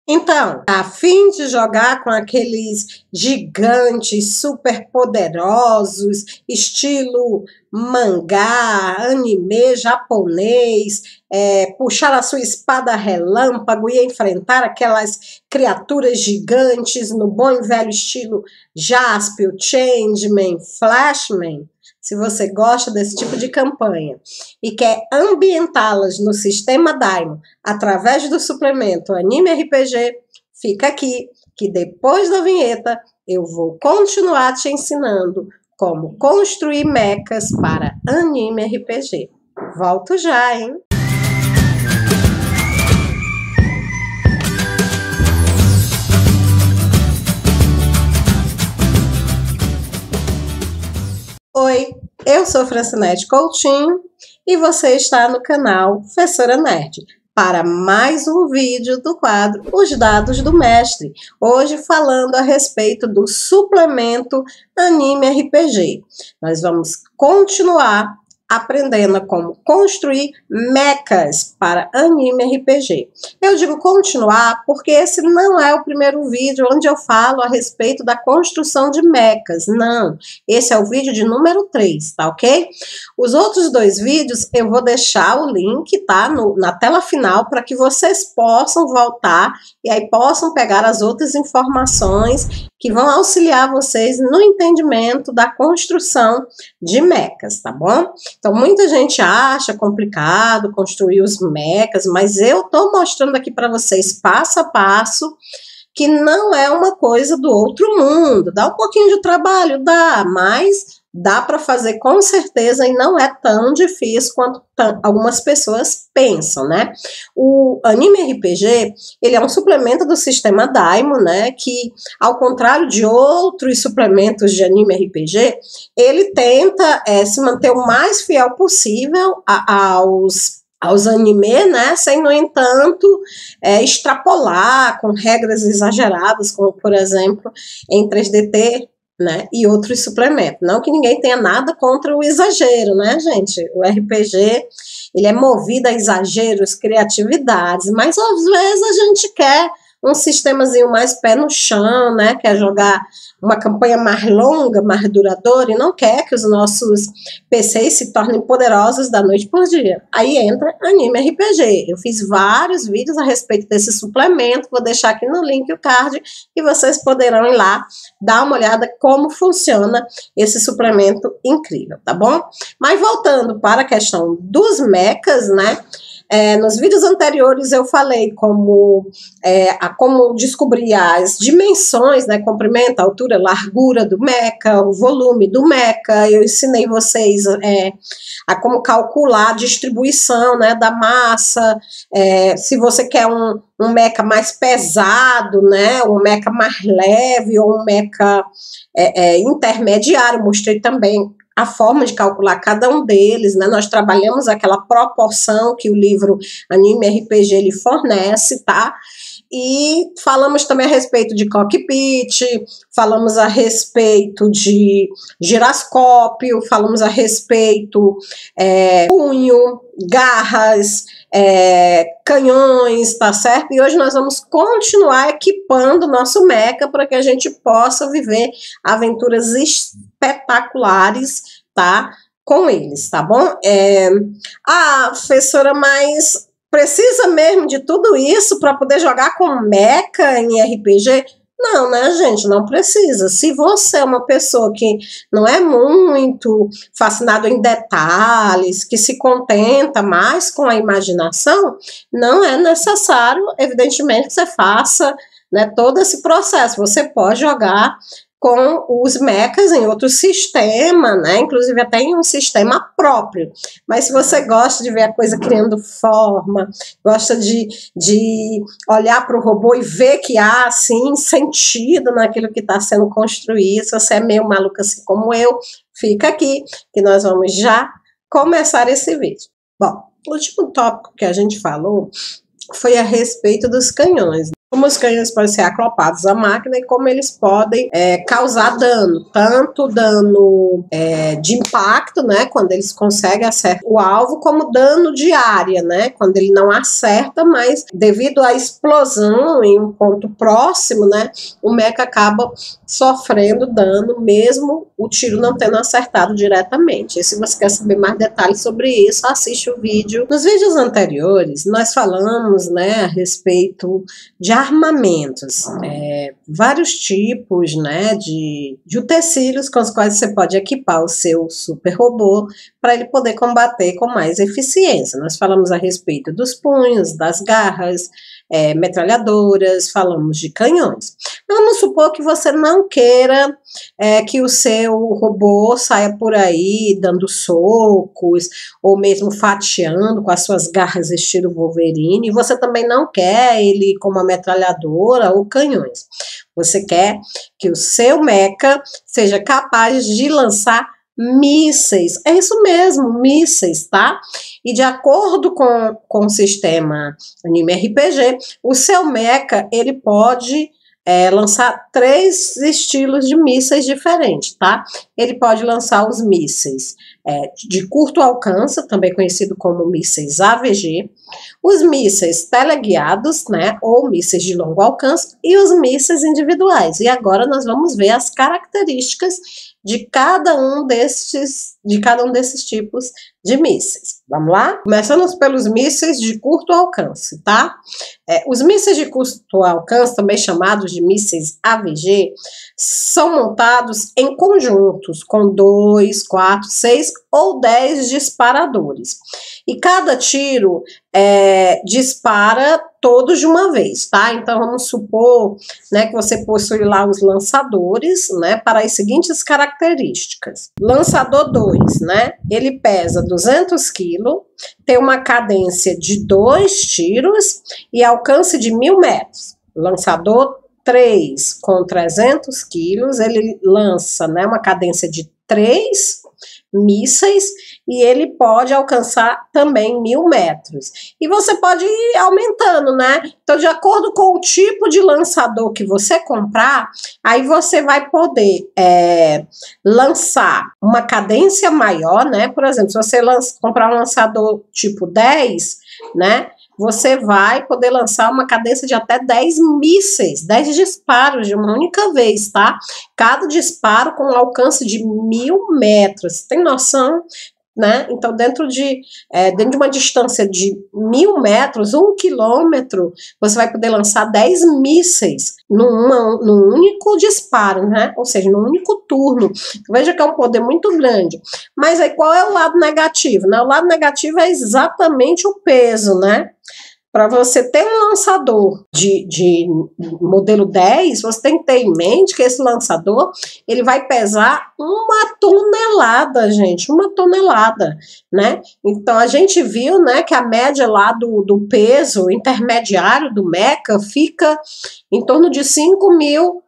Então, a fim de jogar com aqueles gigantes super poderosos, estilo mangá, anime japonês, puxar a sua espada relâmpago e enfrentar aquelas criaturas gigantes no bom e velho estilo Jaspion, Changeman, Flashman? Se você gosta desse tipo de campanha e quer ambientá-las no sistema Daimon através do suplemento Anime RPG, fica aqui, que depois da vinheta eu vou continuar te ensinando como construir mechas para Anime RPG. Volto já, hein? Oi, eu sou Francinete Coutinho e você está no canal Professora Nerd para mais um vídeo do quadro Os Dados do Mestre, hoje falando a respeito do suplemento Anime RPG. Nós vamos continuar aprendendo como construir mechas para Anime RPG. Eu digo continuar porque esse não é o primeiro vídeo onde eu falo a respeito da construção de mechas, não. Esse é o vídeo de número 3, tá ok? Os outros dois vídeos eu vou deixar o link, tá? Na tela final para que vocês possam voltar e aí possam pegar as outras informações que vão auxiliar vocês no entendimento da construção de mechas, tá bom? Então, muita gente acha complicado construir os mechas, mas eu tô mostrando aqui para vocês passo a passo que não é uma coisa do outro mundo. Dá um pouquinho de trabalho, dá, mas dá para fazer com certeza e não é tão difícil quanto algumas pessoas pensam, né? O Anime RPG, ele é um suplemento do sistema Daimon, né? Que, ao contrário de outros suplementos de Anime RPG, ele tenta se manter o mais fiel possível aos anime, né, sem, no entanto, extrapolar com regras exageradas, como, por exemplo, em 3DT, né, e outros suplementos. Não que ninguém tenha nada contra o exagero, né, gente? O RPG, ele é movido a exageros, criatividades, mas às vezes a gente quer um sistemazinho mais pé no chão, né, quer jogar uma campanha mais longa, mais duradoura, e não quer que os nossos PCs se tornem poderosos da noite por dia. Aí entra Anime RPG. Eu fiz vários vídeos a respeito desse suplemento, vou deixar aqui no link o card, e vocês poderão ir lá dar uma olhada como funciona esse suplemento incrível, tá bom? Mas voltando para a questão dos mechas, né, nos vídeos anteriores eu falei como descobrir as dimensões, né, comprimento, altura, largura do mecha, o volume do mecha. Eu ensinei vocês a como calcular a distribuição, né, da massa, se você quer um mecha mais pesado, né, um mecha mais leve ou um mecha intermediário. Mostrei também a forma de calcular cada um deles, né? Nós trabalhamos aquela proporção que o livro Anime RPG ele fornece, tá? E falamos também a respeito de cockpit, falamos a respeito de giroscópio, falamos a respeito punho, garras, canhões, tá certo? E hoje nós vamos continuar equipando o nosso mecha para que a gente possa viver aventuras espetaculares, tá? Com eles, tá bom? Professora, mas precisa mesmo de tudo isso para poder jogar com mecha em RPG? Não, né, gente? Não precisa. Se você é uma pessoa que não é muito fascinado em detalhes, que se contenta mais com a imaginação, não é necessário, evidentemente, que você faça, né, todo esse processo. Você pode jogar com os mechas em outro sistema, né? Inclusive até em um sistema próprio. Mas se você gosta de ver a coisa criando forma, gosta de olhar para o robô e ver que há, assim, sentido naquilo que está sendo construído, se você é meio maluco assim como eu, fica aqui, que nós vamos já começar esse vídeo. Bom, o último tópico que a gente falou foi a respeito dos canhões. Como os canhões podem ser aclopados à máquina e como eles podem causar dano, tanto dano de impacto, né, quando eles conseguem acertar o alvo, como dano de área, né, quando ele não acerta, mas devido à explosão em um ponto próximo, né, o mecha acaba sofrendo dano, mesmo o tiro não tendo acertado diretamente. E se você quer saber mais detalhes sobre isso, assiste o vídeo. Nos vídeos anteriores, nós falamos, né, a respeito de armamentos, vários tipos, né, de utensílios com os quais você pode equipar o seu super robô para ele poder combater com mais eficiência. Nós falamos a respeito dos punhos, das garras, metralhadoras, falamos de canhões. Vamos supor que você não queira que o seu robô saia por aí dando socos ou mesmo fatiando com as suas garras estilo Wolverine. Você também não quer ele com uma metralhadora ou canhões. Você quer que o seu mecha seja capaz de lançar mísseis. É isso mesmo, mísseis, tá? E de acordo com o sistema Anime RPG, o seu mecha, ele pode lançar 3 estilos de mísseis diferentes, tá? Ele pode lançar os mísseis de curto alcance, também conhecido como mísseis AVG, os mísseis teleguiados, né, ou mísseis de longo alcance, e os mísseis individuais. E agora nós vamos ver as características de cada um desses tipos de mísseis. Vamos lá? Começando pelos mísseis de curto alcance, tá? Os mísseis de curto alcance, também chamados de mísseis AVG, são montados em conjuntos com 2, 4, 6 ou 10 disparadores. E cada tiro dispara todos de uma vez, tá? Então vamos supor, né, que você possui lá os lançadores, né, para as seguintes características. Lançador 2, né? Ele pesa 200 kg, tem uma cadência de 2 tiros e alcance de 1000 metros. Lançador 3, com 300 quilos, ele lança, né, uma cadência de 3 mísseis e ele pode alcançar também 1000 metros. E você pode ir aumentando, né? Então, de acordo com o tipo de lançador que você comprar, aí você vai poder lançar uma cadência maior, né? Por exemplo, se você comprar um lançador tipo 10, né? Você vai poder lançar uma cadência de até 10 mísseis, 10 disparos de uma única vez, tá? Cada disparo com um alcance de 1000 metros. Tem noção? Né? Então, dentro de uma distância de 1000 metros, 1 quilômetro, você vai poder lançar 10 mísseis num único disparo, né? Ou seja, num único turno. Veja que é um poder muito grande. Mas aí qual é o lado negativo? Né? O lado negativo é exatamente o peso, né? Para você ter um lançador de modelo 10, você tem que ter em mente que esse lançador ele vai pesar 1 tonelada, gente, 1 tonelada, né? Então a gente viu, né, que a média lá do peso intermediário do mecha fica em torno de 5.000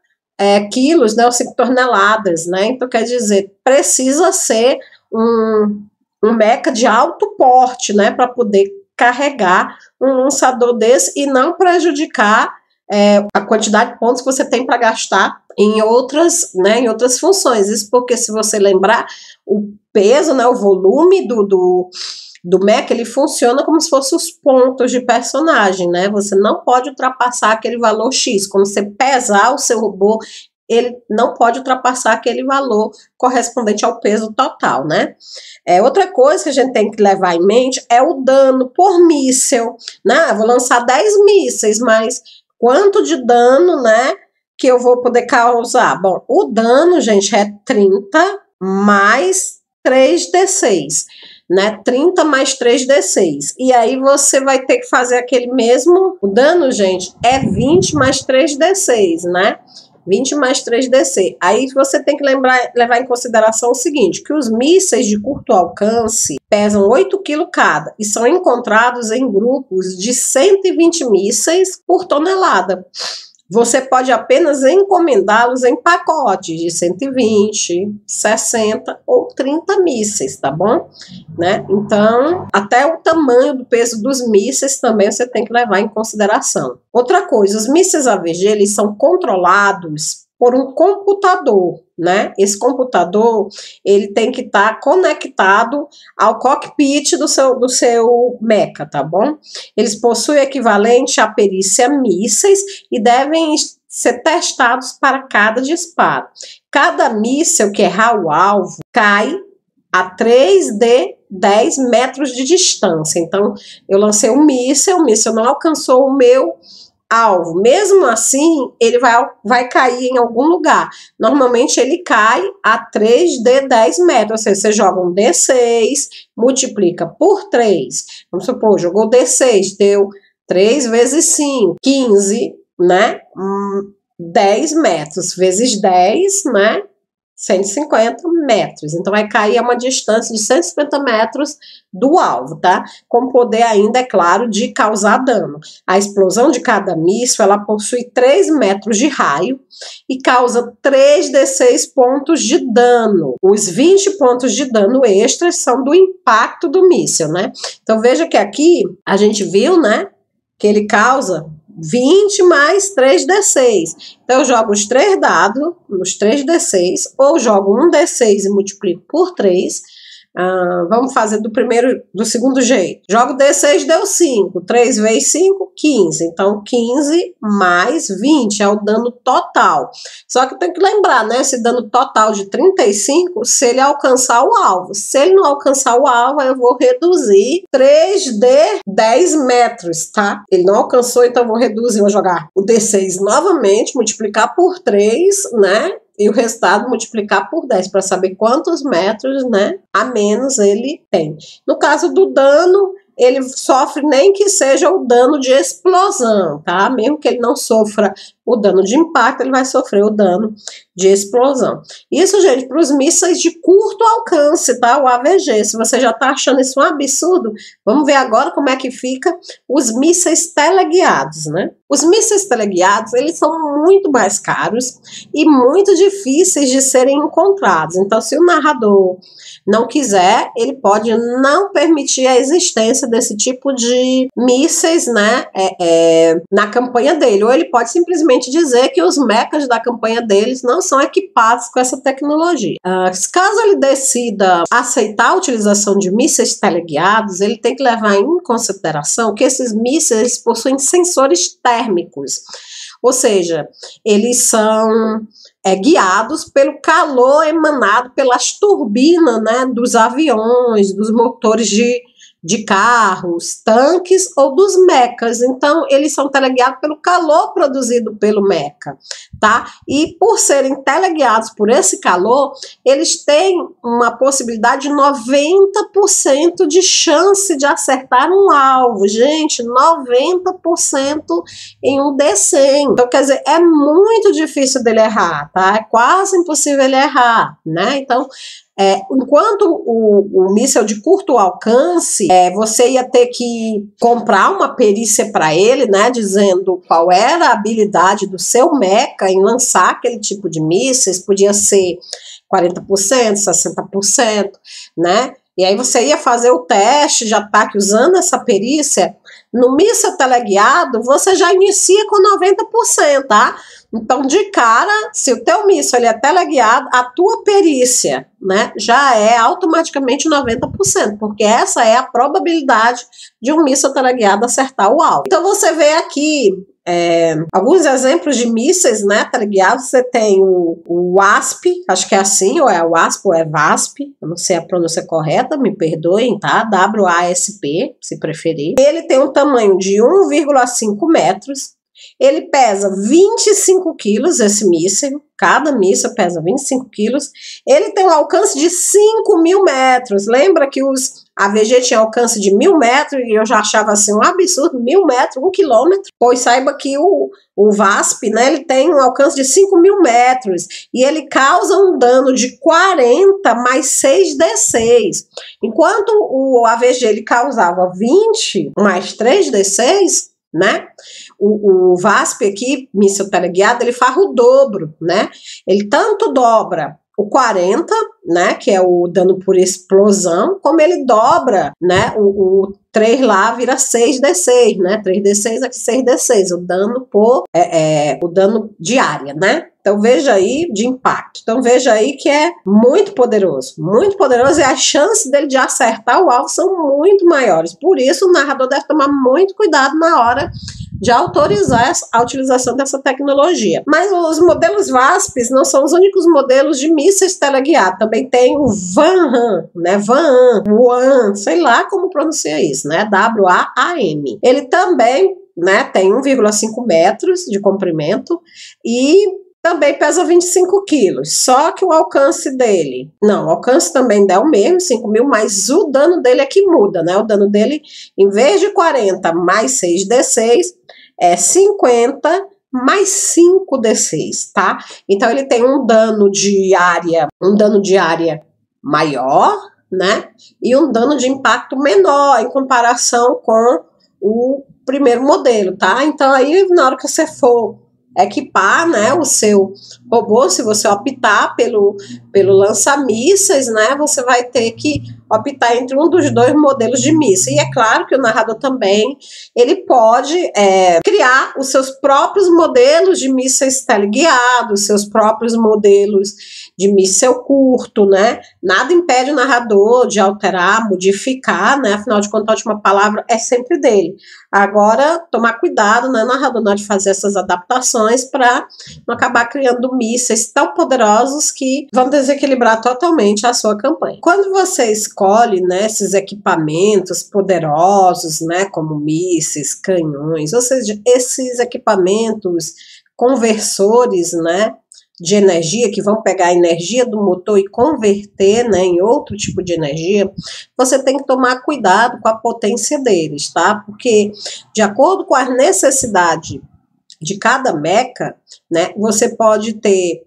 quilos, né, ou 5 toneladas, né? Então quer dizer, precisa ser um mecha de alto porte, né, para poder carregar um lançador desse e não prejudicar a quantidade de pontos que você tem para gastar em outras, né, em outras funções. Isso porque, se você lembrar, o peso, né, o volume do mecha, ele funciona como se fossem os pontos de personagem, né? Você não pode ultrapassar aquele valor X. Quando você pesar o seu robô, ele não pode ultrapassar aquele valor correspondente ao peso total, né? Outra coisa que a gente tem que levar em mente é o dano por míssil, né? Eu vou lançar 10 mísseis, mas quanto de dano, né, que eu vou poder causar? Bom, o dano, gente, é 30 mais 3d6, né? 30 mais 3d6. E aí você vai ter que fazer aquele mesmo... O dano, gente, é 20 mais 3d6, né? 20 mais 3DC. Aí você tem que levar em consideração o seguinte, que os mísseis de curto alcance pesam 8 kg cada e são encontrados em grupos de 120 mísseis por tonelada. você pode apenas encomendá-los em pacotes de 120, 60 ou 30 mísseis, tá bom? Né? Então, até o tamanho do peso dos mísseis também você tem que levar em consideração. Outra coisa, os mísseis AVG, eles são controlados por um computador, né? Esse computador, ele tem que estar conectado ao cockpit do seu meca, tá bom? Eles possuem equivalente à perícia mísseis e devem ser testados para cada disparo. Cada míssil que errar o alvo cai a 3 de 10 metros de distância. Então, eu lancei o míssil não alcançou o meu alvo. Mesmo assim, ele vai cair em algum lugar. Normalmente, ele cai a 3 de 10 metros. Ou seja, você joga um D6, multiplica por 3. Vamos supor, jogou D6, deu 3 vezes 5, 15, né? 10 metros vezes 10, né? 150 metros. Então, vai cair a uma distância de 150 metros do alvo, tá? Com poder ainda, é claro, de causar dano. A explosão de cada míssil, ela possui 3 metros de raio e causa 3d6 pontos de dano. Os 20 pontos de dano extras são do impacto do míssil, né? Então, veja que aqui a gente viu, né, que ele causa 20 mais 3d6. Então, eu jogo os 3 dados, os 3d6, ou jogo um d6 e multiplico por 3. Vamos fazer do segundo jeito. Jogo D6, deu 5. 3 vezes 5, 15. Então, 15 mais 20 é o dano total. Só que tem que lembrar, né? Esse dano total de 35, se ele alcançar o alvo. Se ele não alcançar o alvo, eu vou reduzir 3 de 10 metros, tá? Ele não alcançou, então eu vou reduzir, vou jogar o D6 novamente, multiplicar por 3, né? E o resultado multiplicar por 10 para saber quantos metros, né, a menos ele tem. No caso do dano, ele sofre nem que seja o dano de explosão, tá? Mesmo que ele não sofra o dano de impacto, ele vai sofrer o dano de explosão. Isso, gente, para os mísseis de curto alcance, tá? O AVG. Se você já tá achando isso um absurdo, vamos ver agora como é que fica os mísseis teleguiados, né? Os mísseis teleguiados, eles são muito mais caros e muito difíceis de serem encontrados. Então, se o narrador não quiser, ele pode não permitir a existência desse tipo de mísseis, né, na campanha dele. Ou ele pode simplesmente dizer que os mechas da campanha deles não são equipados com essa tecnologia. Caso ele decida aceitar a utilização de mísseis teleguiados, ele tem que levar em consideração que esses mísseis possuem sensores térmicos. Ou seja, eles são guiados pelo calor emanado pelas turbinas, né, dos aviões, dos motores de carros, tanques ou dos mechas. Então, eles são teleguiados pelo calor produzido pelo mecha, tá? E por serem teleguiados por esse calor, eles têm uma possibilidade de 90% de chance de acertar um alvo. Gente, 90% em um D100. Então, quer dizer, é muito difícil dele errar, tá? É quase impossível ele errar, né? Então, enquanto o míssil de curto alcance, você ia ter que comprar uma perícia para ele, né, dizendo qual era a habilidade do seu mecha em lançar aquele tipo de mísseis, podia ser 40%, 60%, né? E aí você ia fazer o teste de ataque usando essa perícia. No míssil teleguiado, você já inicia com 90%, tá? Então, de cara, se o teu míssil ele é teleguiado, a tua perícia, né, já é automaticamente 90%, porque essa é a probabilidade de um míssil teleguiado acertar o alvo. Então, você vê aqui alguns exemplos de mísseis, né, teleguiados. Você tem o WASP, acho que é assim, ou é WASP ou é VASP, eu não sei a pronúncia correta, me perdoem, tá? WASP, se preferir. Ele tem um tamanho de 1,5 metros. Ele pesa 25 quilos, esse míssil. Cada míssil pesa 25 quilos. Ele tem um alcance de 5.000 metros. Lembra que os AVG tinham alcance de 1.000 metros e eu já achava assim um absurdo, 1.000 metros, 1 quilômetro. Pois saiba que o VASP, né, ele tem um alcance de 5.000 metros e ele causa um dano de 40 mais 6d6. Enquanto o AVG ele causava 20 mais 3d6, né? o VASP aqui, míssil teleguiado, ele faz o dobro, né? Ele tanto dobra o 40, né, que é o dano por explosão, como ele dobra, né, o 3 lá vira 6d6, né, 3d6 aqui 6d6, o dano por, o dano de área, né. Então veja aí, de impacto, então veja aí que é muito poderoso e as chances dele de acertar o alvo são muito maiores, por isso o narrador deve tomar muito cuidado na hora de autorizar a utilização dessa tecnologia. Mas os modelos VASPs não são os únicos modelos de mísseis teleguiados. Também tem o WAAM, né? WAAM, sei lá como pronuncia isso, né? WAAM. Ele também, né, tem 1,5 metros de comprimento e também pesa 25 quilos, só que o alcance dele, não, o alcance também é o mesmo, 5.000, mas o dano dele é que muda, né? O dano dele, em vez de 40 mais 6d6, é 50 mais 5d6, tá? Então ele tem um dano de área maior, né? E um dano de impacto menor em comparação com o primeiro modelo, tá? Então aí na hora que você for equipar, né, o seu robô, se você optar pelo lança-mísseis, né, você vai ter que optar entre um dos dois modelos de míssil. E é claro que o narrador também, ele pode criar os seus próprios modelos de mísseis teleguiados, seus próprios modelos de míssil curto, né, nada impede o narrador de alterar, modificar, né, afinal de contas a última palavra é sempre dele. Agora, tomar cuidado, né, narrador, na hora de fazer essas adaptações para não acabar criando mísseis tão poderosos que vão desequilibrar totalmente a sua campanha. Quando você escolhe, né, esses equipamentos poderosos, né, como mísseis, canhões, ou seja, esses equipamentos conversores, né, de energia, que vão pegar a energia do motor e converter, né, em outro tipo de energia, você tem que tomar cuidado com a potência deles, tá? Porque, de acordo com as necessidades de cada meca, né, você pode ter,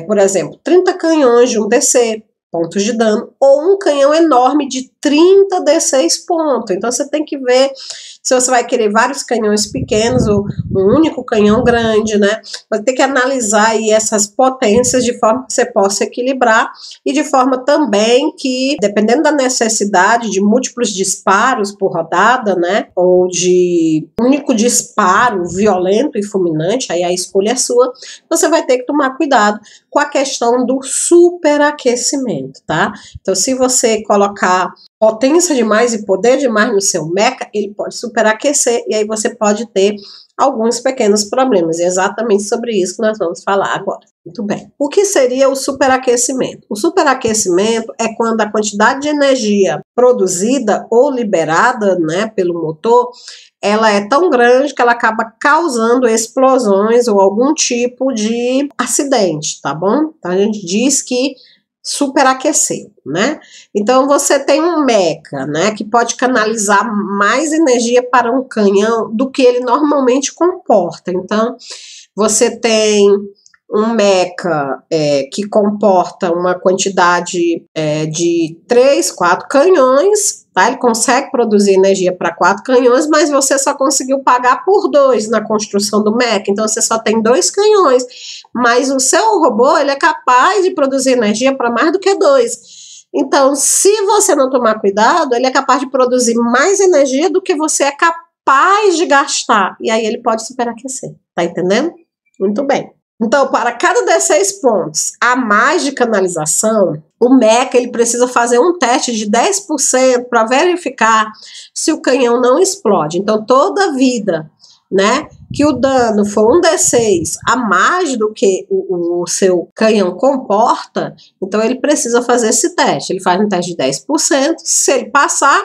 por exemplo, 30 canhões de 1DC, pontos de dano, ou um canhão enorme de 30 D6 pontos. Então você tem que ver se você vai querer vários canhões pequenos ou um único canhão grande, né? Vai ter que analisar aí essas potências de forma que você possa equilibrar e de forma também que, dependendo da necessidade de múltiplos disparos por rodada, né? Ou de único disparo violento e fulminante, aí a escolha é sua, você vai ter que tomar cuidado com a questão do superaquecimento, tá? Então, se você colocar potência demais e poder demais no seu mecha, ele pode superaquecer e aí você pode ter alguns pequenos problemas. E é exatamente sobre isso que nós vamos falar agora. Muito bem. O que seria o superaquecimento? O superaquecimento é quando a quantidade de energia produzida ou liberada, né, pelo motor, ela é tão grande que ela acaba causando explosões ou algum tipo de acidente, tá bom? Então a gente diz que superaqueceu, né? Então você tem um mecha, né, que pode canalizar mais energia para um canhão do que ele normalmente comporta. Então você tem um mecha que comporta uma quantidade de 3, 4 canhões, tá? Ele consegue produzir energia para 4 canhões, mas você só conseguiu pagar por 2 na construção do mecha, então você só tem 2 canhões, mas o seu robô ele é capaz de produzir energia para mais do que 2. Então, se você não tomar cuidado, ele é capaz de produzir mais energia do que você é capaz de gastar, e aí ele pode superaquecer, tá entendendo? Muito bem. Então, para cada 16 pontos a mais de canalização, o mecha ele precisa fazer um teste de 10% para verificar se o canhão não explode. Então, toda vida, né, que o dano for um D6 a mais do que o seu canhão comporta, então ele precisa fazer esse teste. Ele faz um teste de 10%, se ele passar,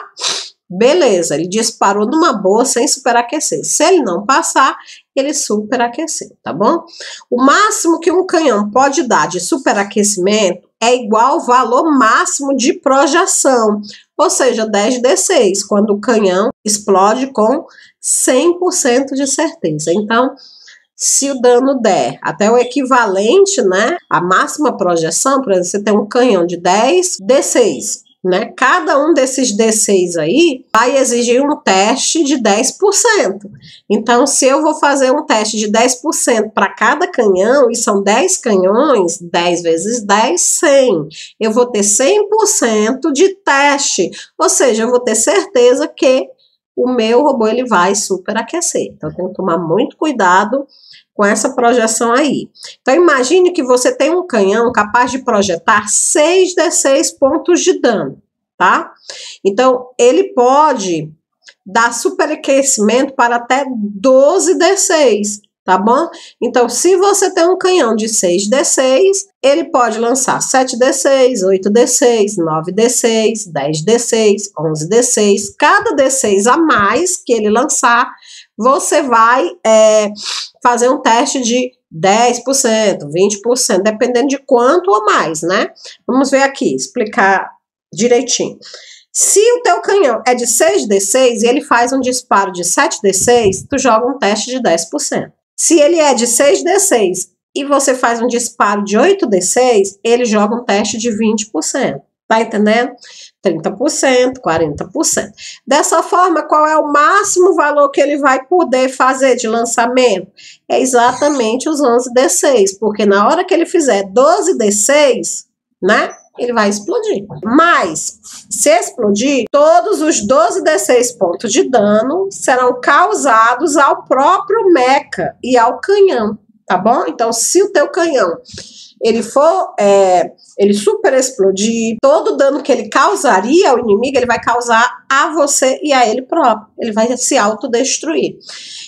beleza, ele disparou numa boa sem superaquecer. Se ele não passar, ele superaqueceu, tá bom? O máximo que um canhão pode dar de superaquecimento é igual ao valor máximo de projeção, ou seja, 10d6, quando o canhão explode com 100% de certeza. Então, se o dano der até o equivalente, né, a máxima projeção, por exemplo, você tem um canhão de 10d6, né? Cada um desses D6 aí vai exigir um teste de 10%. Então, se eu vou fazer um teste de 10% para cada canhão, e são 10 canhões, 10 vezes 10, 100. Eu vou ter 100% de teste, ou seja, eu vou ter certeza que o meu robô ele vai superaquecer. Então, eu tenho que tomar muito cuidado com essa projeção aí. Então, imagine que você tem um canhão capaz de projetar 6d6 pontos de dano, tá? Então, ele pode dar superaquecimento para até 12d6, tá bom? Então, se você tem um canhão de 6d6, ele pode lançar 7d6, 8d6, 9d6, 10d6, 11d6. Cada d6 a mais que ele lançar, você vai fazer um teste de 10%, 20%, dependendo de quanto ou mais, né? Vamos ver aqui, explicar direitinho. Se o teu canhão é de 6d6 e ele faz um disparo de 7d6, tu joga um teste de 10%. Se ele é de 6d6 e você faz um disparo de 8d6, ele joga um teste de 20%. Tá entendendo? 30%, 40%. Dessa forma, qual é o máximo valor que ele vai poder fazer de lançamento? É exatamente os 11d6, porque na hora que ele fizer 12d6, né, ele vai explodir. Mas, se explodir, todos os 12d6 pontos de dano serão causados ao próprio mecha e ao canhão, tá bom? Então, se o teu canhão ele for, ele super explodir, todo o dano que ele causaria ao inimigo, ele vai causar a você e a ele próprio. Ele vai se autodestruir.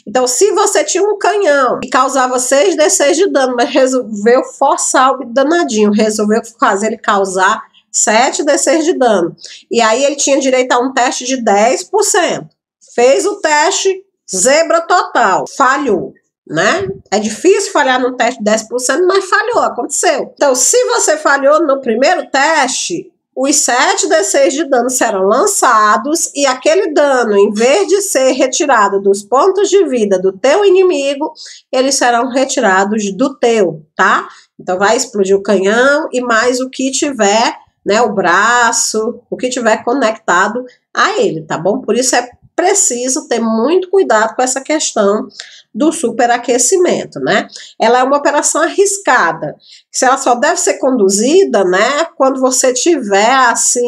Então, se você tinha um canhão e causava 6d6 de dano, mas resolveu forçar o danadinho, resolveu fazer ele causar 7d6 de dano, e aí ele tinha direito a um teste de 10%. Fez o teste, zebra total, falhou. Né? É difícil falhar num teste de 10%, mas falhou, aconteceu. Então, se você falhou no primeiro teste, os 7d6 de dano serão lançados e aquele dano, em vez de ser retirado dos pontos de vida do teu inimigo, eles serão retirados do teu, tá? Então, vai explodir o canhão e mais o que tiver, né, o braço, o que tiver conectado a ele, tá bom? Por isso é preciso ter muito cuidado com essa questão do superaquecimento, né? Ela é uma operação arriscada. Ela só deve ser conduzida, né, quando você tiver, assim,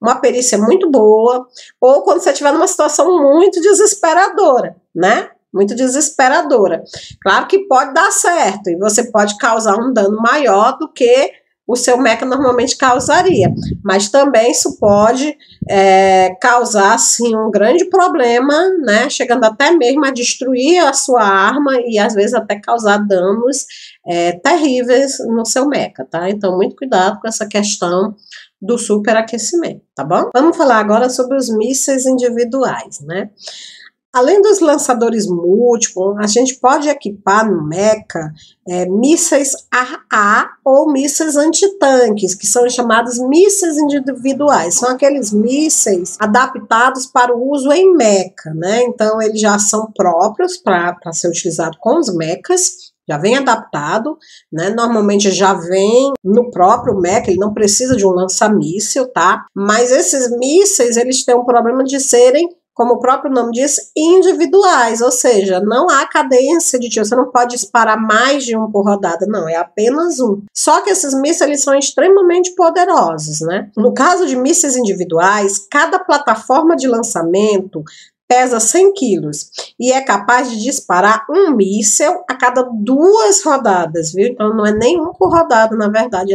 uma perícia muito boa ou quando você estiver numa situação muito desesperadora, né? Muito desesperadora. Claro que pode dar certo e você pode causar um dano maior do que o seu mecha normalmente causaria, mas também isso pode causar, assim, um grande problema, né, chegando até mesmo a destruir a sua arma e às vezes até causar danos terríveis no seu mecha, tá? Então, muito cuidado com essa questão do superaquecimento, tá bom? Vamos falar agora sobre os mísseis individuais, né? Além dos lançadores múltiplos, a gente pode equipar no mecha mísseis AA ou mísseis antitanques, que são chamados mísseis individuais. São aqueles mísseis adaptados para o uso em mecha, né? Então, eles já são próprios para ser utilizado com os mechas, já vem adaptado, né? Normalmente já vem no próprio mecha, ele não precisa de um lança-míssil, tá? Mas esses mísseis, eles têm um problema de serem, como o próprio nome diz, individuais, ou seja, não há cadência de tiro, você não pode disparar mais de um por rodada, não, é apenas um. Só que esses mísseis, eles são extremamente poderosos, né? No caso de mísseis individuais, cada plataforma de lançamento pesa 100 quilos e é capaz de disparar um míssil a cada 2 rodadas, viu? Então não é nem um por rodada, na verdade,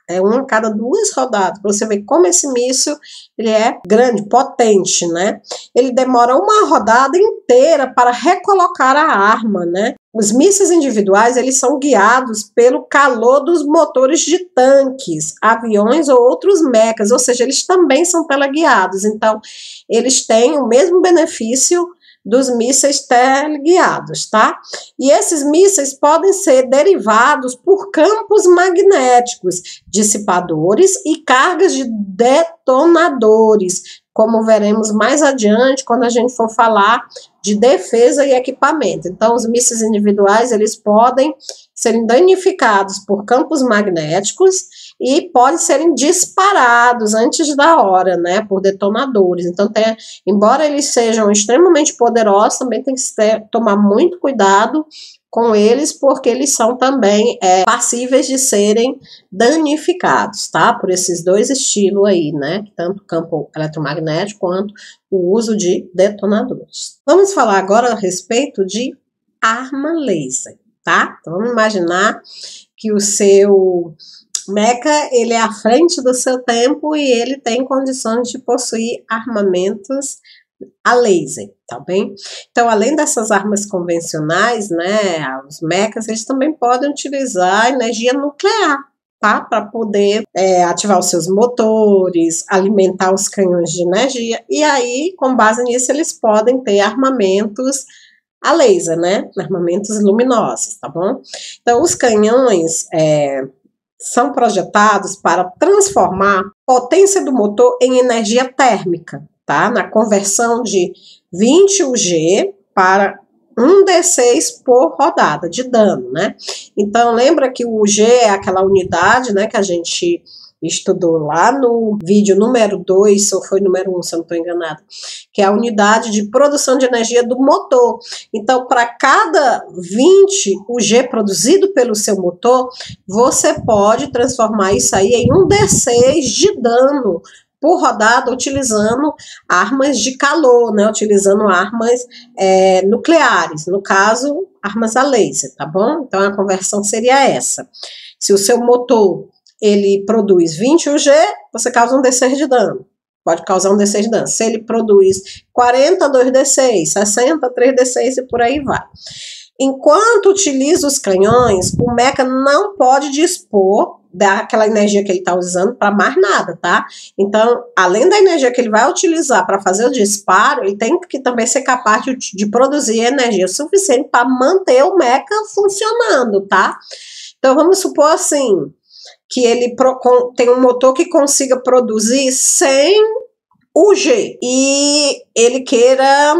é um a cada 2 rodadas. Pra você ver como esse míssil ele é grande, potente, né? Ele demora uma rodada inteira para recolocar a arma, né? Os mísseis individuais, eles são guiados pelo calor dos motores de tanques, aviões ou outros mechas, ou seja, eles também são teleguiados. Então, eles têm o mesmo benefício dos mísseis teleguiados, tá? E esses mísseis podem ser derivados por campos magnéticos, dissipadores e cargas de detonadores, como veremos mais adiante quando a gente for falar de defesa e equipamento. Então, os mísseis individuais, eles podem serem danificados por campos magnéticos e podem serem disparados antes da hora, né, por detonadores. Então, embora eles sejam extremamente poderosos, também tem que tomar muito cuidado com eles, porque eles são também passíveis de serem danificados, tá? Por esses dois estilos aí, né? Tanto o campo eletromagnético quanto o uso de detonadores. Vamos falar agora a respeito de arma laser, tá? Então, vamos imaginar que o seu mecha, ele é à frente do seu tempo e ele tem condições de possuir armamentos a laser, tá bem? Então, além dessas armas convencionais, né, os mechas, eles também podem utilizar energia nuclear, tá? Para poder ativar os seus motores, alimentar os canhões de energia, e aí, com base nisso, eles podem ter armamentos a laser, né? Armamentos luminosos, tá bom? Então, os canhões são projetados para transformar a potência do motor em energia térmica, tá? Na conversão de 20 UG para 1d6 por rodada de dano, né? Então, lembra que o UG é aquela unidade, né, que a gente estudou lá no vídeo número 2, ou foi número 1, se eu não estou enganada, que é a unidade de produção de energia do motor. Então, para cada 20 UG produzido pelo seu motor, você pode transformar isso aí em 1d6 de dano por rodada, utilizando armas de calor, né? Utilizando armas nucleares, no caso, armas a laser, tá bom? Então, a conversão seria essa. Se o seu motor ele produz 20 UG, você causa um D6 de dano. Pode causar um D6 de dano. Se ele produz 40, 2D6, 60, 3D6 e por aí vai. Enquanto utiliza os canhões, o mecha não pode dispor daquela energia que ele está usando para mais nada, tá? Então, além da energia que ele vai utilizar para fazer o disparo, ele tem que também ser capaz de produzir energia suficiente para manter o mecha funcionando, tá? Então, vamos supor assim, que ele tem um motor que consiga produzir 100 UG e ele queira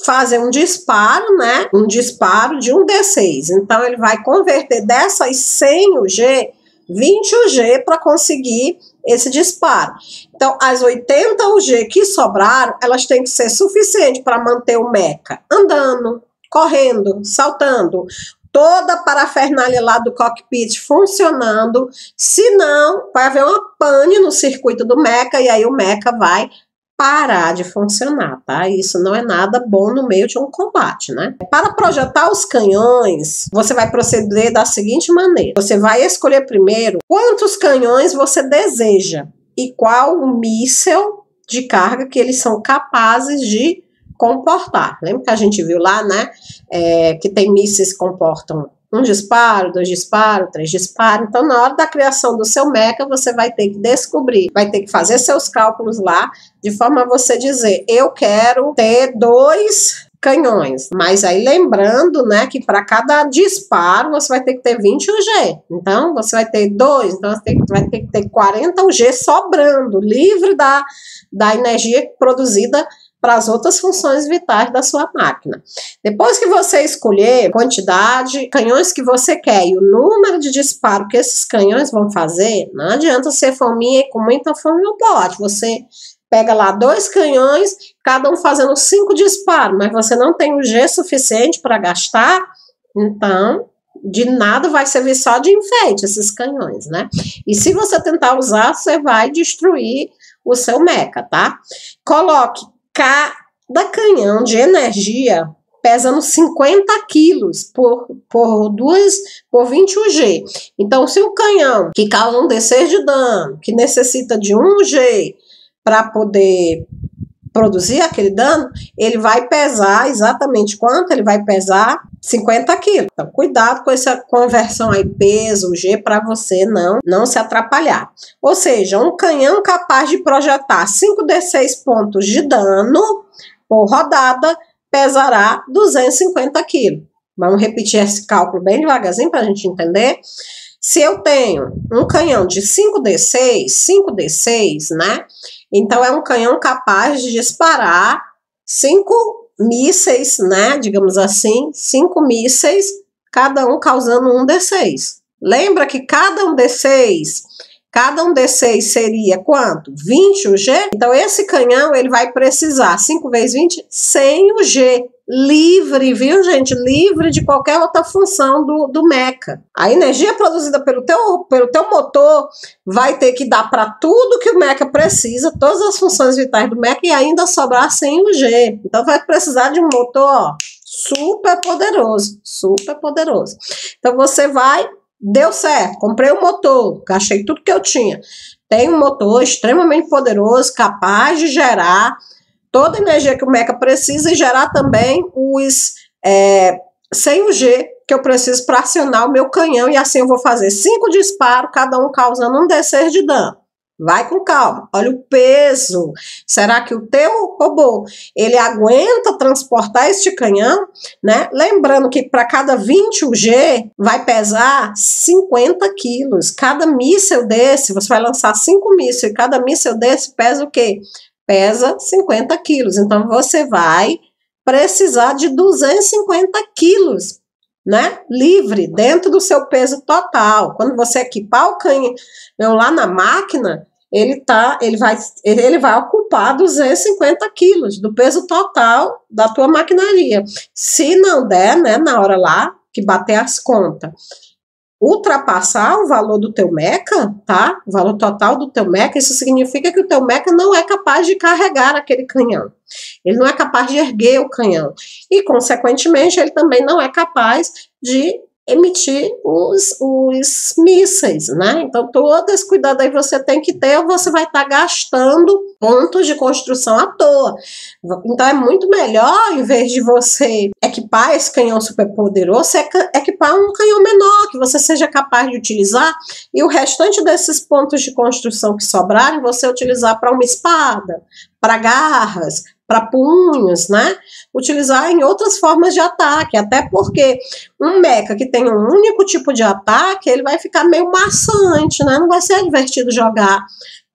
fazer um disparo, né? Um disparo de um D6. Então, ele vai converter dessas 100 UG, 20 UG para conseguir esse disparo. Então, as 80 UG que sobraram, elas têm que ser suficientes para manter o mecha andando, correndo, saltando, toda a parafernália lá do cockpit funcionando, senão vai haver uma pane no circuito do mecha e aí o mecha vai parar de funcionar, tá? Isso não é nada bom no meio de um combate, né? Para projetar os canhões, você vai proceder da seguinte maneira. Você vai escolher primeiro quantos canhões você deseja e qual o míssil de carga que eles são capazes de comportar. Lembra que a gente viu lá, né? Que tem mísseis que comportam 1 disparo, 2 disparos, 3 disparos. Então, na hora da criação do seu mecha, você vai ter que descobrir, vai ter que fazer seus cálculos lá, de forma a você dizer, eu quero ter 2 canhões. Mas aí, lembrando, né, que para cada disparo, você vai ter que ter 20 UG. Então, você vai ter 2, então você vai ter que ter 40 UG sobrando, livre da energia produzida para as outras funções vitais da sua máquina. Depois que você escolher a quantidade, canhões que você quer e o número de disparo que esses canhões vão fazer, não adianta ser fominha e com muita fome não pode. Você pega lá 2 canhões, cada um fazendo 5 disparos, mas você não tem o G suficiente para gastar, então de nada vai servir só de enfeite esses canhões, né? E se você tentar usar, você vai destruir o seu mecha, tá? Coloque cada canhão de energia pesando 50 quilos por 20 UG. Então, se o canhão que causa um D6 de dano, que necessita de 1 UG para poder produzir aquele dano, ele vai pesar exatamente quanto? Ele vai pesar 50 quilos. Então, cuidado com essa conversão aí, peso, G, para você não se atrapalhar. Ou seja, um canhão capaz de projetar 5d6 pontos de dano por rodada pesará 250 quilos. Vamos repetir esse cálculo bem devagarzinho para a gente entender. Se eu tenho um canhão de 5d6, né? Então, é um canhão capaz de disparar 5 mísseis, né? Digamos assim, 5 mísseis, cada um causando um D6. Lembra que cada um D6 Cada um desses seria quanto? 20 UG? Então, esse canhão, ele vai precisar 5 vezes 20, 100 UG. Livre, viu, gente? Livre de qualquer outra função do meca. A energia produzida pelo teu motor vai ter que dar para tudo que o meca precisa, todas as funções vitais do meca, e ainda sobrar 100 UG. Então, vai precisar de um motor, ó, super poderoso, super poderoso. Então, você vai... Deu certo, comprei o motor, gastei tudo que eu tinha. Tem um motor extremamente poderoso, capaz de gerar toda a energia que o meca precisa e gerar também os 100 UG que eu preciso para acionar o meu canhão. E assim eu vou fazer 5 disparos, cada um causando um D6 de dano. Vai com calma, olha o peso. Será que o teu robô, ele aguenta transportar este canhão, né? Lembrando que para cada 20 UG vai pesar 50 quilos. Cada míssil desse, você vai lançar 5 mísseis, e cada míssil desse pesa o quê? Pesa 50 quilos. Então, você vai precisar de 250 quilos, né? Livre, dentro do seu peso total. Quando você equipar o canhão lá na máquina, ele vai ocupar 250 quilos do peso total da tua maquinaria. Se não der, né, na hora lá que bater as contas, ultrapassar o valor do teu meca, tá? O valor total do teu meca, isso significa que o teu meca não é capaz de carregar aquele canhão. Ele não é capaz de erguer o canhão. E, consequentemente, ele também não é capaz de emitir os mísseis, né? Então, todo esse cuidado aí você tem que ter, ou você vai estar gastando pontos de construção à toa. Então, é muito melhor, em vez de você equipar esse canhão super poderoso, você equipar um canhão menor, que você seja capaz de utilizar, e o restante desses pontos de construção que sobrarem, você utilizar para uma espada, para garras, para punhos, né? Utilizar em outras formas de ataque, até porque um mecha que tem um único tipo de ataque, ele vai ficar meio maçante, né? Não vai ser divertido jogar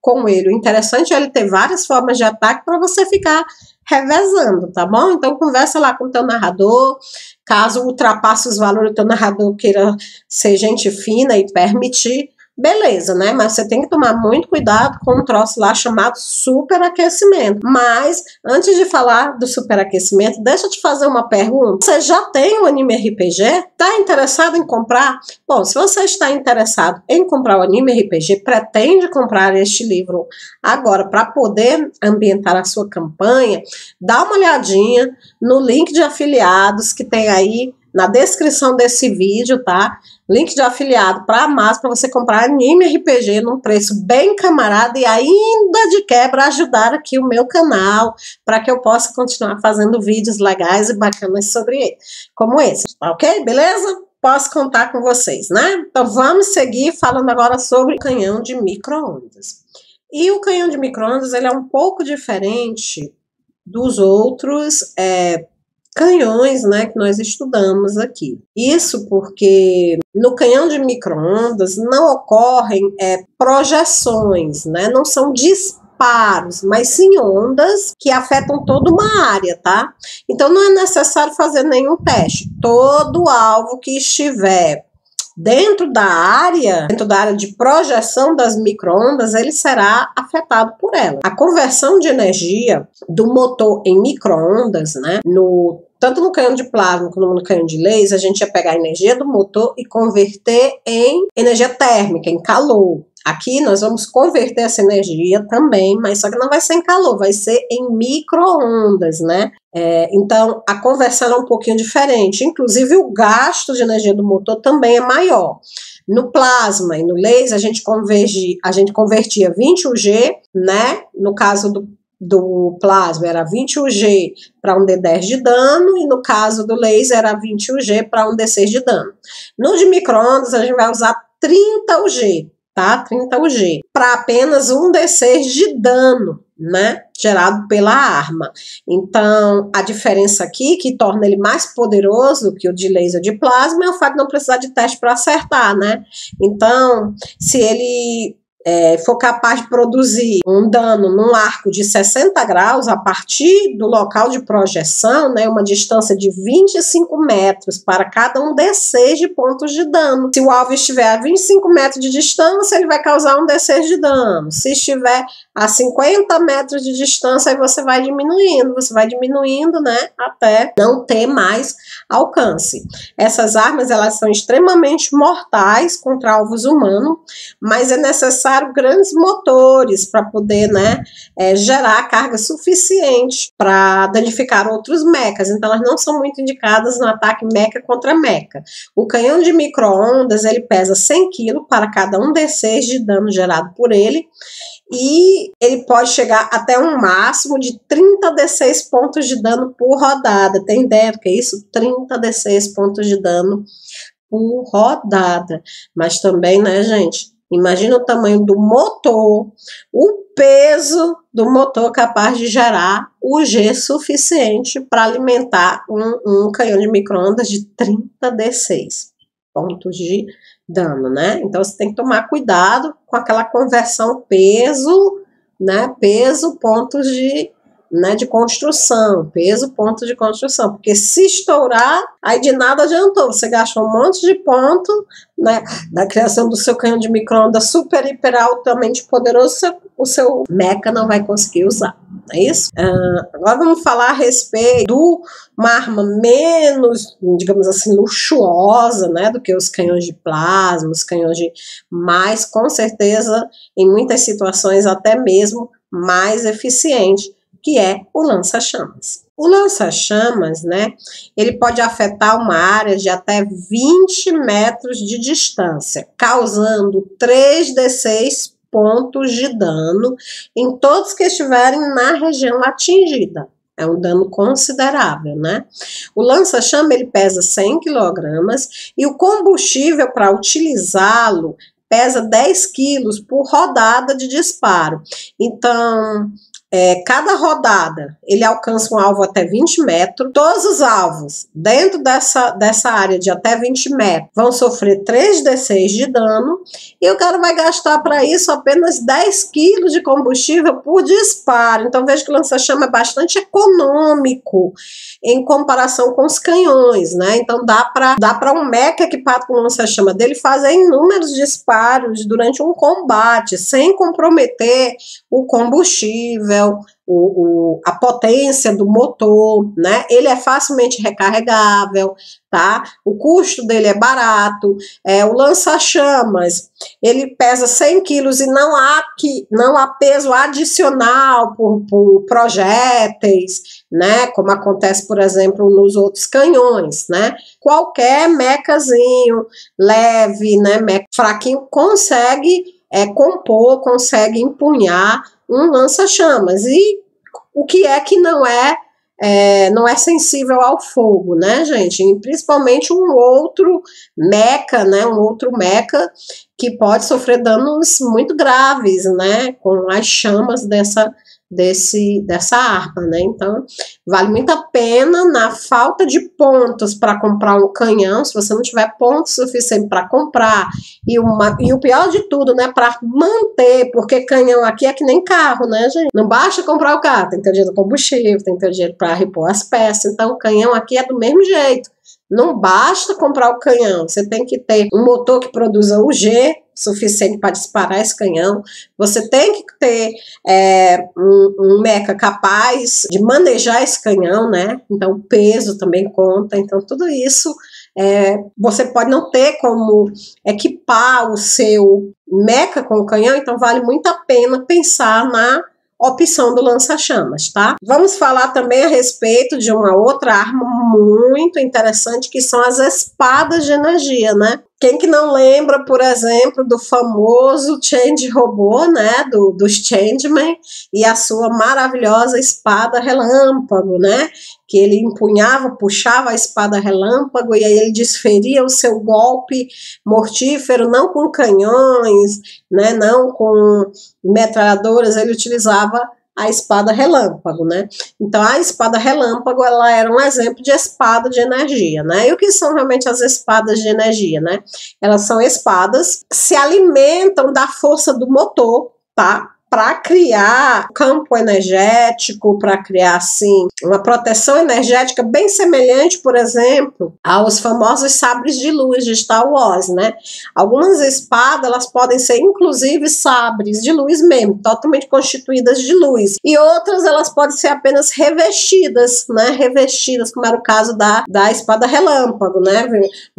com ele. O interessante é ele ter várias formas de ataque para você ficar revezando, tá bom? Então, conversa lá com o teu narrador, caso ultrapasse os valores, o teu narrador queira ser gente fina e permitir, beleza, né? Mas você tem que tomar muito cuidado com um troço lá chamado superaquecimento. Mas, antes de falar do superaquecimento, deixa eu te fazer uma pergunta. Você já tem o anime RPG? Está interessado em comprar? Bom, se você está interessado em comprar o anime RPG, pretende comprar este livro agora para poder ambientar a sua campanha, dá uma olhadinha no link de afiliados que tem aí na descrição desse vídeo, tá? Link de afiliado para a Amazon para você comprar anime RPG num preço bem camarada e ainda de quebra ajudar aqui o meu canal para que eu possa continuar fazendo vídeos legais e bacanas sobre ele, como esse, tá ok? Beleza? Posso contar com vocês, né? Então vamos seguir falando agora sobre o canhão de micro-ondas. E o canhão de micro-ondas, ele é um pouco diferente dos outros canhões, né, que nós estudamos aqui. Isso porque no canhão de micro-ondas não ocorrem projeções, né, não são disparos, mas sim ondas que afetam toda uma área, tá? Então não é necessário fazer nenhum teste. Todo alvo que estiver dentro da área de projeção das micro-ondas, ele será afetado por ela. A conversão de energia do motor em micro-ondas, né, tanto no canhão de plasma como no canhão de laser, a gente ia pegar a energia do motor e converter em energia térmica, em calor. Aqui nós vamos converter essa energia também, mas só que não vai ser em calor, vai ser em micro-ondas, né? Então, a conversão é um pouquinho diferente. Inclusive, o gasto de energia do motor também é maior. No plasma e no laser, a gente convertia 20 UG, né? No caso do plasma, era 20 UG para um D10 de dano, e no caso do laser, era 20 UG para um D6 de dano. No de micro-ondas, a gente vai usar 30 UG, tá? 30 UG, para apenas um D6 de dano, né? Gerado pela arma. Então, a diferença aqui, que torna ele mais poderoso que o de laser de plasma, é o fato de não precisar de teste para acertar, né? Então, se ele for capaz de produzir um dano num arco de 60 graus a partir do local de projeção, né, uma distância de 25 metros para cada um D6 de pontos de dano. Se o alvo estiver a 25 metros de distância, ele vai causar um D6 de dano. Se estiver a 50 metros de distância, aí você vai diminuindo, né, até não ter mais alcance. Essas armas, elas são extremamente mortais contra alvos humanos, mas é necessário grandes motores para poder, né, gerar carga suficiente para danificar outros mechas. Então, elas não são muito indicadas no ataque mecha contra mecha. O canhão de micro-ondas, ele pesa 100 kg para cada um D6 de dano gerado por ele, e ele pode chegar até um máximo de 30 D6 pontos de dano por rodada. Tem ideia do que é isso? 30 D6 pontos de dano por rodada. Mas também, né, gente, imagina o tamanho do motor, o peso do motor capaz de gerar o G suficiente para alimentar um canhão de micro-ondas de 30 D6 pontos de dano, né? Então você tem que tomar cuidado com aquela conversão peso, né? Peso, pontos de, né, de construção, peso, ponto de construção, porque se estourar, aí de nada adiantou, você gastou um monte de ponto, né, da criação do seu canhão de micro-ondas super, hiper, altamente poderoso, o seu mecha não vai conseguir usar, não é isso? Agora vamos falar a respeito de uma arma menos, digamos assim, luxuosa, né, do que os canhões de plasma, os canhões de, mas com certeza, em muitas situações, até mesmo mais eficiente, que é o lança-chamas. O lança-chamas, né, ele pode afetar uma área de até 20 metros de distância, causando 3d6 pontos de dano em todos que estiverem na região atingida. É um dano considerável, né? O lança-chama, ele pesa 100 kg e o combustível para utilizá-lo pesa 10 kg por rodada de disparo. Então, cada rodada ele alcança um alvo até 20 metros. Todos os alvos dentro dessa área de até 20 metros vão sofrer 3d6 de dano e o cara vai gastar para isso apenas 10 kg de combustível por disparo. Então veja que o lança-chama é bastante econômico em comparação com os canhões, né? Então dá para um mecha equipado com o lança-chama dele fazer inúmeros disparos durante um combate sem comprometer o combustível, a potência do motor, né? Ele é facilmente recarregável, tá? O custo dele é barato. O lança-chamas, ele pesa 100 quilos e não há peso adicional por projéteis, né? Como acontece, por exemplo, nos outros canhões, né? Qualquer mecazinho leve, né? Meca fraquinho consegue compor, consegue empunhar um lança-chamas. E o que é que não é sensível ao fogo, né, gente? E principalmente um outro mecha, né? Um outro mecha que pode sofrer danos muito graves, né? Com as chamas dessa arma, né? Então, vale muito a pena, na falta de pontos para comprar um canhão, se você não tiver pontos suficientes para comprar, e o pior de tudo, né, para manter, porque canhão aqui é que nem carro, né, gente? Não basta comprar o carro, tem que ter o dinheiro do combustível, tem que ter o dinheiro para repor as peças, então o canhão aqui é do mesmo jeito. Não basta comprar o canhão, você tem que ter um motor que produza o G suficiente para disparar esse canhão, você tem que ter um mecha capaz de manejar esse canhão, né? Então o peso também conta, então tudo isso você pode não ter como equipar o seu mecha com o canhão, então vale muito a pena pensar na opção do lança-chamas, tá? Vamos falar também a respeito de uma outra arma muito interessante, que são as espadas de energia, né? Quem que não lembra, por exemplo, do famoso Change Robô, né, dos Changeman, e a sua maravilhosa espada relâmpago, né, que ele empunhava, puxava a espada relâmpago e aí ele desferia o seu golpe mortífero, não com canhões, né, não com metralhadoras, ele utilizava a espada relâmpago, né? Então, a espada relâmpago, ela era um exemplo de espada de energia, né? E o que são realmente as espadas de energia, né? Elas são espadas que se alimentam da força do motor, tá? Para criar campo energético, para criar, assim, uma proteção energética bem semelhante, por exemplo, aos famosos sabres de luz de Star Wars, né? Algumas espadas, elas podem ser, inclusive, sabres de luz mesmo, totalmente constituídas de luz. E outras, elas podem ser apenas revestidas, né? Revestidas, como era o caso da espada relâmpago, né?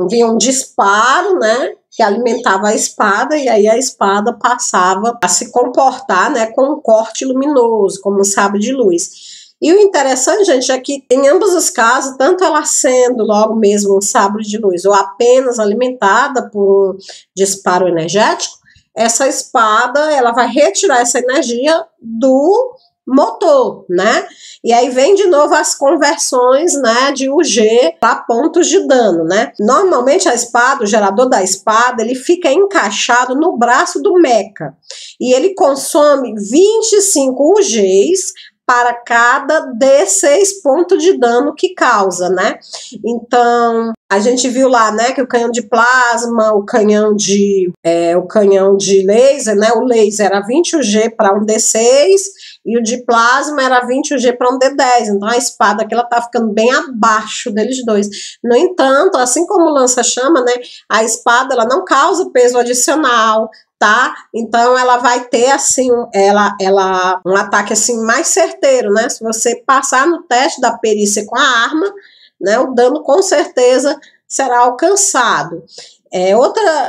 Vinha um disparo, né? Que alimentava a espada, e aí a espada passava a se comportar, né, com um corte luminoso, como um sabre de luz. E o interessante, gente, é que em ambos os casos, tanto ela sendo logo mesmo um sabre de luz ou apenas alimentada por um disparo energético, essa espada, ela vai retirar essa energia do motor, né? E aí vem de novo as conversões, né, de UG para pontos de dano, né? Normalmente a espada, o gerador da espada, ele fica encaixado no braço do mecha e ele consome 25 UGs para cada D6 pontos de dano que causa, né? Então, a gente viu lá, né, que o canhão de plasma, o canhão de laser, né, o laser era 20 UG para um D6 e o de plasma era 20 UG para um D10, então a espada aqui ela tá ficando bem abaixo deles dois. No entanto, assim como o lança-chama, né, a espada ela não causa peso adicional, tá? Então ela vai ter assim, um ataque assim mais certeiro, né? Se você passar no teste da perícia com a arma, né, o dano com certeza será alcançado.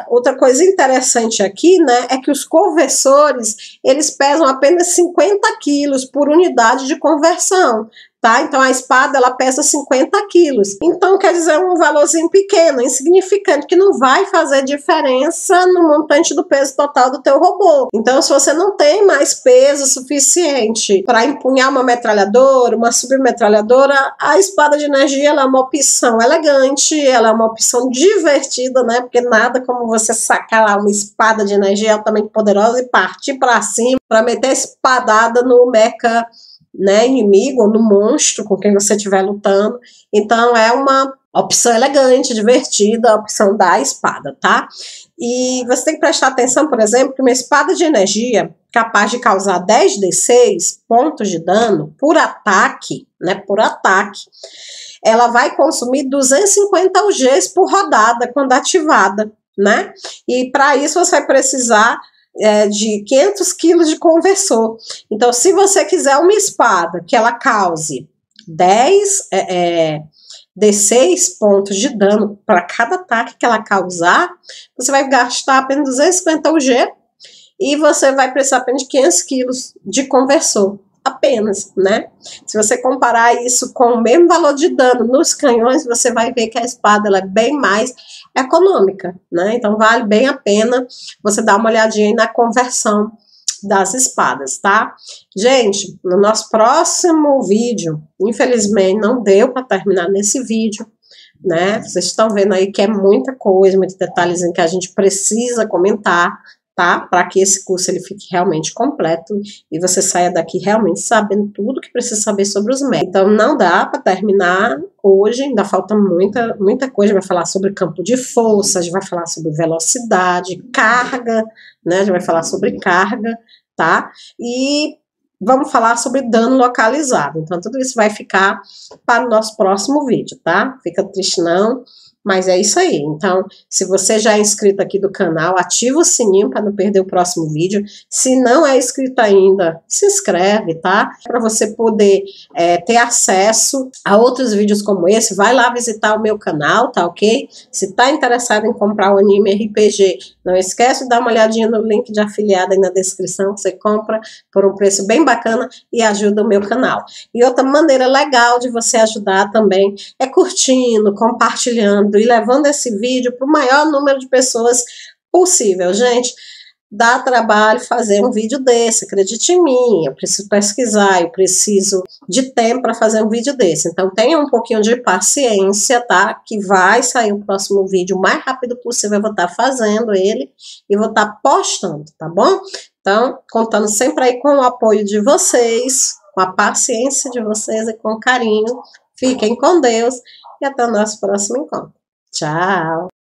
Outra coisa interessante aqui, né, é que os conversores, eles pesam apenas 50 quilos por unidade de conversão, tá? Então a espada, ela pesa 50 quilos. Então quer dizer um valorzinho pequeno, insignificante, que não vai fazer diferença no montante do peso total do teu robô. Então se você não tem mais peso suficiente para empunhar uma metralhadora, uma submetralhadora, a espada de energia ela é uma opção elegante, ela é uma opção divertida, né? Porque nada como você sacar lá uma espada de energia altamente poderosa e partir para cima para meter a espadada no mecha, né, inimigo ou no monstro com quem você estiver lutando. Então é uma opção elegante, divertida, a opção da espada, tá? E você tem que prestar atenção, por exemplo, que uma espada de energia capaz de causar 10d6 pontos de dano por ataque, né, por ataque, ela vai consumir 250 UGs por rodada quando ativada, né? E para isso você vai precisar de 500 quilos de conversor. Então, se você quiser uma espada que ela cause 10 D6 pontos de dano para cada ataque que ela causar, você vai gastar apenas 250 UG e você vai precisar apenas de 500 quilos de conversor. Apenas, né? Se você comparar isso com o mesmo valor de dano nos canhões, você vai ver que a espada ela é bem mais econômica, né? Então vale bem a pena você dar uma olhadinha aí na conversão das espadas, tá? Gente, no nosso próximo vídeo, infelizmente não deu para terminar nesse vídeo, né? Vocês estão vendo aí que é muita coisa, muitos detalhes em que a gente precisa comentar, tá? Para que esse curso ele fique realmente completo e você saia daqui realmente sabendo tudo que precisa saber sobre os métodos. Então não dá para terminar hoje, ainda falta muita coisa. A gente vai falar sobre campo de força, a gente vai falar sobre velocidade, carga, né? A gente vai falar sobre carga, tá? E vamos falar sobre dano localizado. Então tudo isso vai ficar para o nosso próximo vídeo, tá? Fica triste não. Mas é isso aí. Então, se você já é inscrito aqui do canal, ativa o sininho para não perder o próximo vídeo. Se não é inscrito ainda, se inscreve, tá? Para você poder ter acesso a outros vídeos como esse, vai lá visitar o meu canal, tá ok? Se tá interessado em comprar o anime RPG, não esquece de dar uma olhadinha no link de afiliado aí na descrição, você compra por um preço bem bacana e ajuda o meu canal. E outra maneira legal de você ajudar também é curtindo, compartilhando e levando esse vídeo para o maior número de pessoas possível, gente. dá trabalho fazer um vídeo desse, acredite em mim, eu preciso pesquisar, eu preciso de tempo para fazer um vídeo desse. Então, tenha um pouquinho de paciência, tá? Que vai sair o próximo vídeo o mais rápido possível, eu vou estar fazendo ele e vou estar postando, tá bom? Então, contando sempre aí com o apoio de vocês, com a paciência de vocês e com carinho. Fiquem com Deus e até o nosso próximo encontro. Tchau!